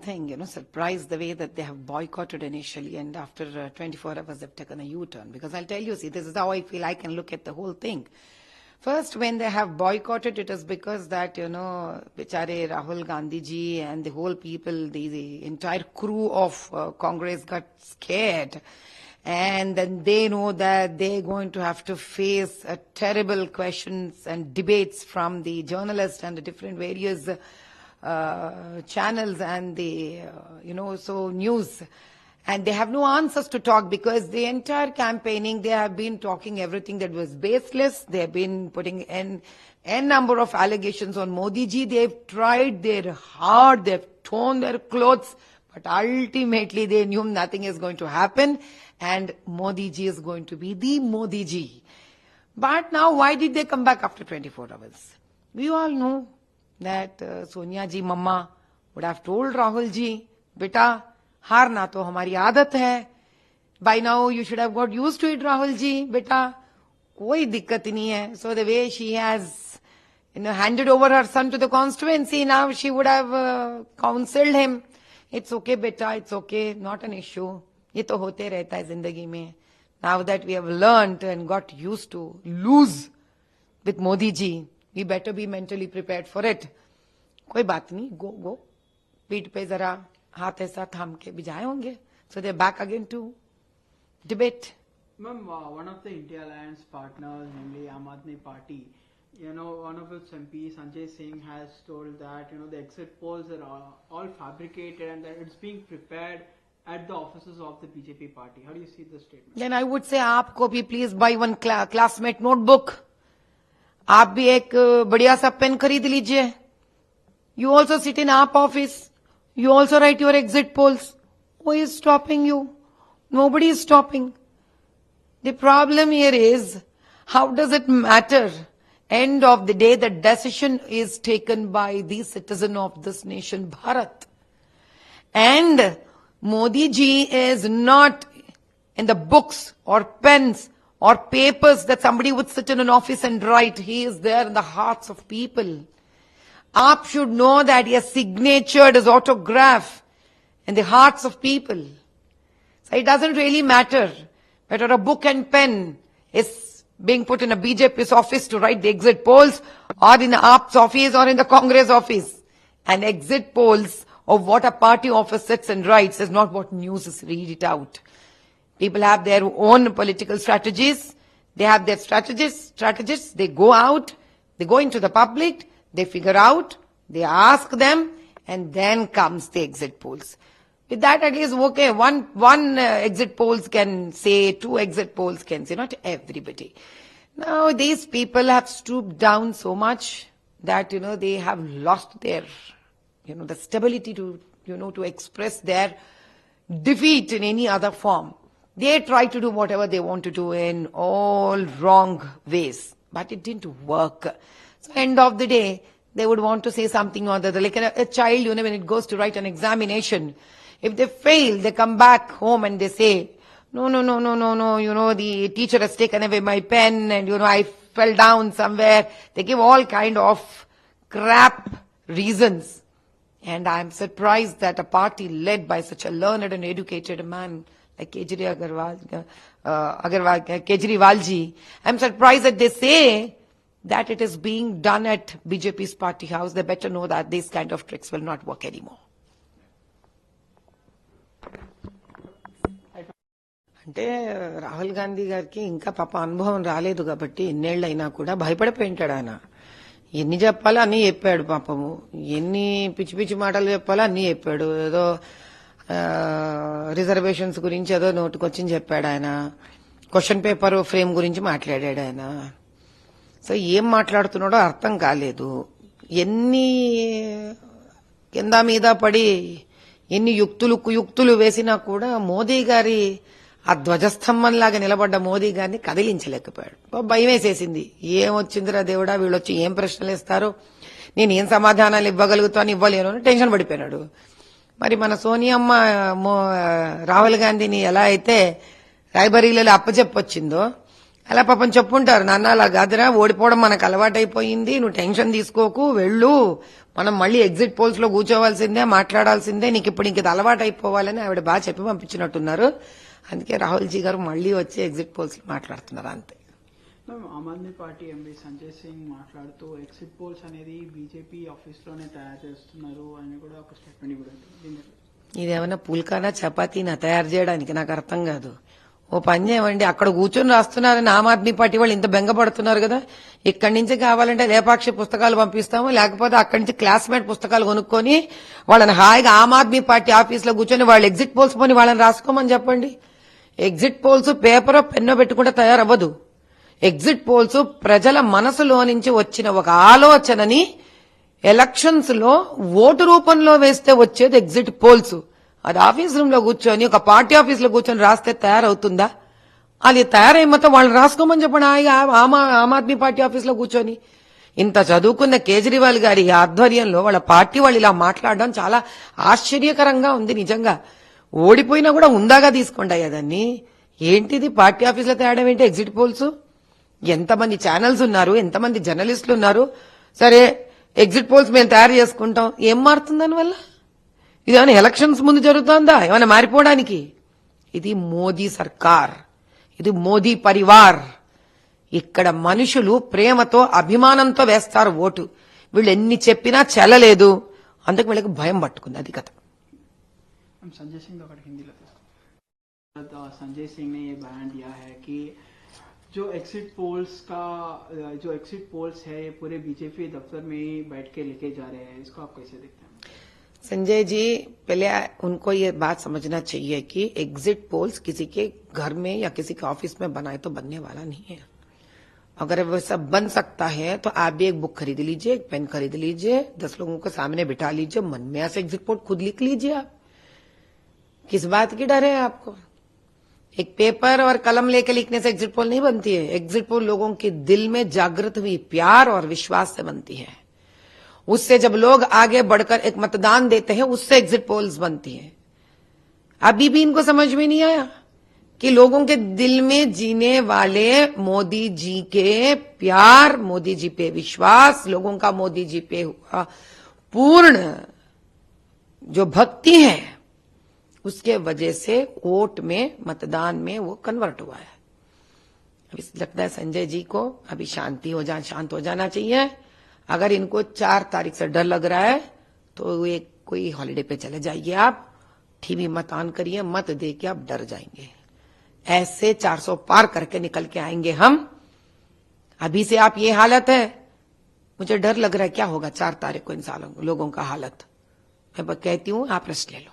thing, surprised the way that they have boycotted initially, and after 24 hours they've taken a U-turn. Because I'll tell you, see, this is how I feel I can look at the whole thing. First, when they have boycotted, it is because that, Bichare Rahul Gandhi ji and the whole people, the entire crew of Congress got scared. And then they know that they're going to have to face terrible questions and debates from the journalists and the different various channels and the, so news. And they have no answers to talk because the entire campaigning, they have been talking everything that was baseless. They have been putting n number of allegations on Modi ji. They've tried their hard, they've torn their clothes, but ultimately they knew nothing is going to happen and Modi ji is going to be the Modi ji. But now why did they come back after 24 hours? We all know that Sonia ji mama would have told Rahul ji, beta, हारना तो हमारी आदत है. By now you should have got used to it, Rahul ji, beta. कोई दिक्कत नहीं है. So the way she has, handed over her son to the constituency, now she would have counseled him. It's okay, beta. It's okay. Not an issue. ये तो होते रहता है जिंदगी में. Now that we have learned and got used to lose with Modi ji, we better be mentally prepared for it. कोई बात नहीं. Go. पीठ पे जरा हाथ ऐसा थाम के बिजाए होंगे. So they're back again to debate. Ma'am, one of the India Alliance partners, namely Aam Aadmi Party, one of its MPs, Sanjay Singh, has told that, the exit polls are all fabricated and that it's being prepared at the offices of the BJP party. How do you see this statement? Then I would say, aapko bhi please buy one classmate notebook. आप भी एक बढ़िया सा pen खरीद लीजिए. You also sit in AAP office. You also write your exit polls. Who is stopping you? Nobody is stopping. The problem here is, how does it matter? End of the day, the decision is taken by the citizen of this nation, Bharat. And Modi ji is not in the books or pens or papers that somebody would sit in an office and write. He is there in the hearts of people. Aap should know that he has signatured his autograph in the hearts of people. So it doesn't really matter whether a book and pen is being put in a BJP's office to write the exit polls or in the AAP's office or in the Congress office. And exit polls of what a party office sits and writes is not what news is read it out. People have their own political strategies. They have their strategists. They go out, they go into the public, they figure out, they ask them, and then comes the exit polls. With that, at least, okay, one exit polls can say, 2 exit polls can say, not everybody. Now, these people have stooped down so much that, they have lost their, the stability to, to express their defeat in any other form. They try to do whatever they want to do in all wrong ways, but it didn't work. So end of the day, they would want to say something or other. Like a child, when it goes to write an examination, if they fail, they come back home and they say, no, the teacher has taken away my pen and, I fell down somewhere. They give all kind of crap reasons. And I'm surprised that a party led by such a learned and educated man like Kejriwal ji, I'm surprised that they say that it is being done at BJP's party house. They better know that these kind of tricks will not work anymore. అంటే రాహుల్ గాంధీ గారికి ఇంకా పాప అనుభవం రాలేదు కాబట్టి ఇన్నేళ్లైనా కూడా భయపడిపోయింటాడు ఆయన. ఎన్ని చెప్పాలో అన్ని చెప్పాడు పాపము. ఎన్ని పిచ్చి పిచ్చి మాటలు చెప్పాలో అన్ని చెప్పాడు. ఏదో రిజర్వేషన్స్ గురించి ఏదో నోటుకొచ్చి చెప్పాడు ఆయన. క్వశ్చన్ పేపర్ ఫ్రేమ్ గురించి మాట్లాడాడు ఆయన. సో ఏం మాట్లాడుతున్నాడో అర్థం కాలేదు. ఎన్ని కింద మీద పడి ఎన్ని యుక్తులు వేసినా కూడా మోదీ గారి ఆ ధ్వజస్తంభంలాగా నిలబడ్డ మోదీ గారిని కదిలించలేకపోయాడు. భయం వేసేసింది. ఏమొచ్చిందిరా దేవుడా, వీళ్ళొచ్చి ఏం ప్రశ్నలు ఇస్తారో, నేను ఏం సమాధానాలు ఇవ్వగలుగుతాను ఇవ్వలేను అని టెన్షన్ పడిపోయినాడు. మరి మన సోనియమ్మ రాహుల్ గాంధీని ఎలా అయితే రాయ్బరీలలో అప్పచెప్పొచ్చిందో, అలా పాపం చెప్పుంటారు, నాన్న అలా కాదురా, ఓడిపోవడం మనకు అలవాటైపోయింది, నువ్వు టెన్షన్ తీసుకోకు, వెళ్ళు, మనం మళ్ళీ ఎగ్జిట్ పోల్స్ లో కూర్చోవాల్సిందే, మాట్లాడాల్సిందే, నీకు ఇప్పుడు ఇంక ఇది అలవాటైపోవాలని ఆవిడ బాగా చెప్పి పంపించినట్టున్నారు. అందుకే రాహుల్ జీ గారు మళ్ళీ వచ్చి ఎగ్జిట్ పోల్స్ లో మాట్లాడుతున్నారు అంతే. ఆమ్ ఆద్మీ పార్టీ ఎంపీ సంజయ్ సింగ్ మాట్లాడుతూ ఎగ్జిట్ పోల్స్ అనేది బీజేపీ ఆఫీస్ లోనే తయారు చేస్తున్నారు అని కూడా ఒక స్టేట్మెంట్ కూడా ఉంది. ఇదేమన్నా పుల్కానా చపాతీనా తయారు చేయడానికి? నాకు అర్థం కాదు. ఓ పని చేయమండి, అక్కడ కూర్చొని రాస్తున్నారని ఆమ్ ఆద్మీ పార్టీ వాళ్ళు ఇంత బెంగపడుతున్నారు కదా, ఇక్కడి నుంచి కావాలంటే లేపాక్షి పుస్తకాలు పంపిస్తాము, లేకపోతే అక్కడి నుంచి క్లాస్మేట్ పుస్తకాలు కొనుక్కొని వాళ్ళని హాయిగా ఆమ్ ఆద్మీ పార్టీ ఆఫీస్ లో కూర్చొని వాళ్ళు ఎగ్జిట్ పోల్స్ పోని వాళ్ళని రాసుకోమని చెప్పండి. ఎగ్జిట్ పోల్స్ పేపరో పెన్నో పెట్టుకుంటే తయారవ్వదు. ఎగ్జిట్ పోల్స్ ప్రజల మనసులో నుంచి వచ్చిన ఒక ఆలోచనని ఎలక్షన్స్ లో ఓటు రూపంలో వేస్తే వచ్చేది ఎగ్జిట్ పోల్స్. అది ఆఫీస్ రూమ్ లో కూర్చొని ఒక పార్టీ ఆఫీస్ లో కూర్చొని రాస్తే తయారవుతుందా? అది తయారై మొత్తం వాళ్ళు రాసుకోమని చెప్పండి హాయిగా ఆమ్ ఆద్మీ పార్టీ ఆఫీస్ లో కూర్చొని. ఇంత చదువుకున్న కేజ్రీవాల్ గారి ఆధ్వర్యంలో వాళ్ళ పార్టీ వాళ్ళు ఇలా మాట్లాడడం చాలా ఆశ్చర్యకరంగా ఉంది నిజంగా. ఓడిపోయినా కూడా ఉందాగా తీసుకోండి అయ్యదాన్ని. ఏంటిది పార్టీ ఆఫీసులో తేడం ఏంటి? ఎగ్జిట్ పోల్స్ ఎంతమంది ఛానల్స్ ఉన్నారు, ఎంతమంది జర్నలిస్టులు ఉన్నారు. సరే ఎగ్జిట్ పోల్స్ మేము తయారు చేసుకుంటాం, ఏం మారుతుంది దానివల్ల? ఇదేమైనా ఎలక్షన్స్ ముందు జరుగుతుందా ఏమైనా మారిపోవడానికి? ఇది మోదీ సర్కార్, ఇది మోదీ పరివార్. ఇక్కడ మనుషులు ప్రేమతో అభిమానంతో వేస్తారు ఓటు. వీళ్ళు ఎన్ని చెప్పినా చెల్లలేదు, అందుకు వీళ్ళకి భయం పట్టుకుంది. అది కథ. संजय सिंह का हिंदी संजय सिंह ने ये बयान दिया है कि जो एग्जिट पोल्स है ये पूरे बीजेपी दफ्तर में ही बैठ के लेके जा रहे हैं, इसको आप कैसे देखते हैं? संजय जी, पहले उनको ये बात समझना चाहिए कि एग्जिट पोल्स किसी के घर में या किसी के ऑफिस में बनाए तो बनने वाला नहीं है. अगर वो सब बन सकता है तो आप भी एक बुक खरीद लीजिए, एक पेन खरीद लीजिए, 10 लोगों को सामने बिठा लीजिए, मन में ऐसे एग्जिट पोल खुद लिख लीजिए. आप किस बात की डर है आपको? एक पेपर और कलम लेके लिखने से एग्जिट पोल नहीं बनती है. एग्जिट पोल लोगों के दिल में जागृत हुई प्यार और विश्वास से बनती है. उससे जब लोग आगे बढ़कर एक मतदान देते हैं, उससे एग्जिट पोल्स बनती है. अभी भी इनको समझ में नहीं आया कि लोगों के दिल में जीने वाले मोदी जी के प्यार, मोदी जी पे विश्वास, लोगों का मोदी जी पे हुआ पूर्ण जो भक्ति है, उसके वजह से वोट में, मतदान में वो कन्वर्ट हुआ है. अभी लगता है संजय जी को अभी शांत हो जाना चाहिए. अगर इनको 4 तारीख से डर लग रहा है तो एक कोई हॉलिडे पे चले जाइए. आप टीवी मत ऑन करिए, मत दे के आप डर जाएंगे. ऐसे 400 पार करके निकल के आएंगे हम. अभी से आप ये हालत है, मुझे डर लग रहा है क्या होगा 4 तारीख को इन लोगों का हालत. मैं कहती हूं आप रेस्ट ले लो.